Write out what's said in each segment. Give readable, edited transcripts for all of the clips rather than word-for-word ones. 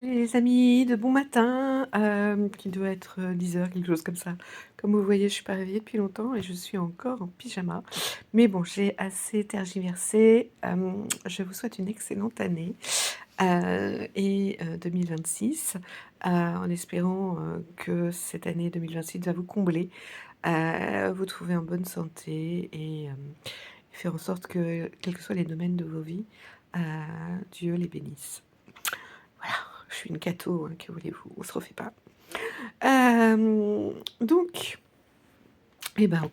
Les amis, de bon matin, qui doit être, 10 heures, quelque chose comme ça. Comme vous voyez, je suis pas réveillée depuis longtemps et je suis encore en pyjama. Mais bon, j'ai assez tergiversé. Je vous souhaite une excellente année, 2026, en espérant, que cette année 2026 va vous combler, vous trouver en bonne santé et faire en sorte que, quels que soient les domaines de vos vies, heu, Dieu les bénisse. Voilà, je suis une catho, hein, que voulez-vous? On se refait pas. Donc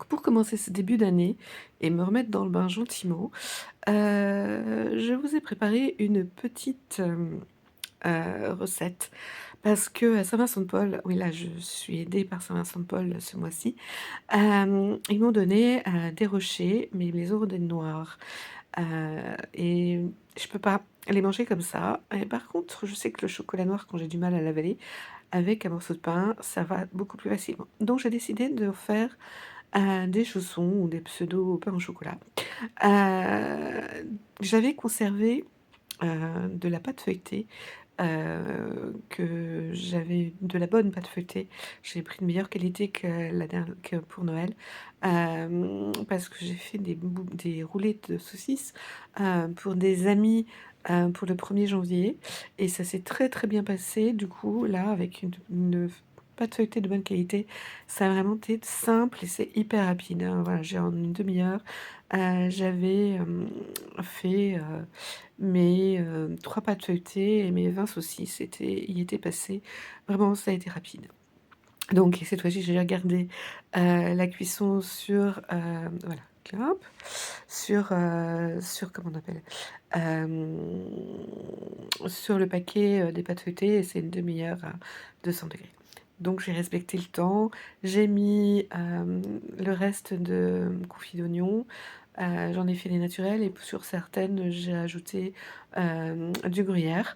pour commencer ce début d'année et me remettre dans le bain gentiment, je vous ai préparé une petite, recette parce qu'à Saint-Vincent-de-Paul, oui, là, je suis aidée par Saint-Vincent-de-Paul ce mois-ci, ils m'ont donné, des rochers, mais ils me les ont redonnés noirs. Et je peux pas les manger comme ça. Et par contre, je sais que le chocolat noir, quand j'ai du mal à l'avaler, avec un morceau de pain, ça va beaucoup plus facilement. Donc j'ai décidé de faire, des chaussons ou des pseudo pains au chocolat. J'avais conservé, de la pâte feuilletée, que j'avais de la bonne pâte feuilletée. J'ai pris de meilleure qualité que pour Noël, parce que j'ai fait des roulés de saucisses, pour des amis, pour le 1er janvier et ça s'est très, très bien passé. Du coup, là, avec une pâte feuilletée de bonne qualité, ça a vraiment été simple et c'est hyper rapide, hein. Voilà, j'ai en une demi heure, j'avais, fait, mes, 3 pâtes feuilletées et mes 20 saucisses y étaient passées. Vraiment, ça a été rapide. Donc cette fois-ci, j'ai regardé, la cuisson sur, voilà, hop, sur comment on appelle? Hem, sur le paquet, des pâtes feuilletées et c'est une demi heure à 200 degrés. Donc j'ai respecté le temps, j'ai mis, le reste de confit d'oignon, j'en ai fait des naturels et sur certaines, j'ai ajouté, du gruyère,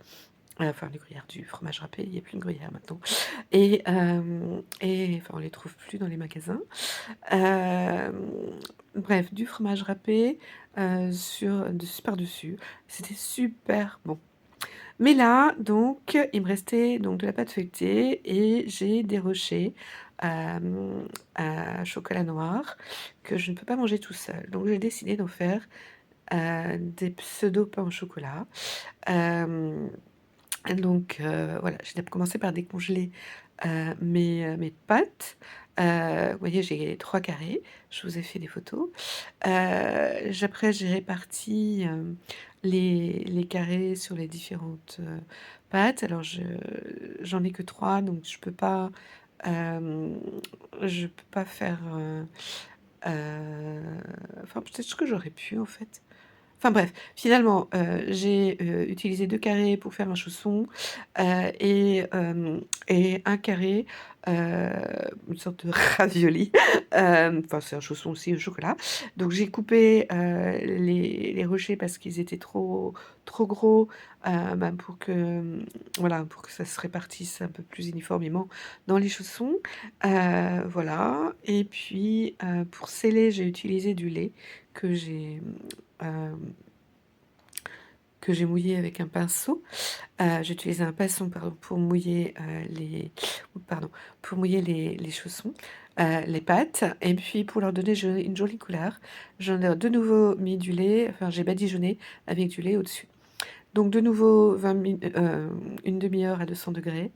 enfin du gruyère, du fromage râpé, il y a plus de gruyère maintenant et enfin on les trouve plus dans les magasins. Hem, Bref, du fromage râpé, par-dessus. C'était super bon. Mais là, donc, il me restait donc de la pâte feuilletée et j'ai des rochers, à chocolat noir que je ne peux pas manger tout seul. Donc j'ai décidé d'en faire, des pseudo pains au chocolat. Hem voilà, j'ai commencé par décongeler, mes pâtes. Vous voyez, j'ai 3 carrés, je vous ai fait des photos. Après j'ai réparti, les carrés sur les différentes, pâtes. Alors j'en ai que 3, donc hem, je peux pas faire, heu, enfin peut-être que j'aurais pu en fait. Enfin bref, finalement, j'ai, utilisé 2 carrés pour faire un chausson, et 1 carré, heu, une sorte de ravioli, enfin c'est un chausson aussi au chocolat. Donc j'ai coupé, les rochers parce qu'ils étaient trop gros, pour que, voilà, pour que ça se répartisse un peu plus uniformément dans les chaussons. Voilà et puis, pour sceller, j'ai utilisé du lait que j'ai, hem, que j'ai mouillé avec un pinceau. J'ai utilisé un pinceau, pardon, pour mouiller, pardon, pour mouiller les chaussons, les pâtes et puis pour leur donner une jolie couleur, j'en ai de nouveau mis du lait, enfin j'ai badigeonné avec du lait au-dessus. Donc de nouveau 1/2 heure à 200 degrés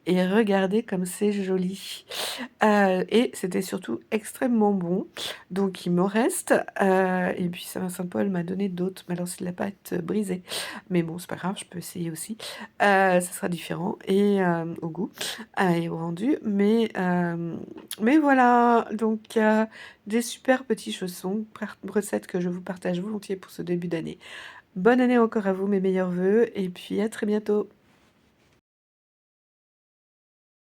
et regardez comme c'est joli. Et c'était surtout extrêmement bon, donc il m'en reste, et puis Saint-Vincent-de-Paul m'a donné d'autres, mais alors c'est de la pâte brisée. Mais bon, c'est pas grave, je peux essayer aussi. Ça sera différent et au goût, et au rendu, mais voilà, donc des super petits chaussons, recette que je vous partage volontiers pour ce début d'année. Bonne année encore à vous, mes meilleurs vœux et puis à très bientôt.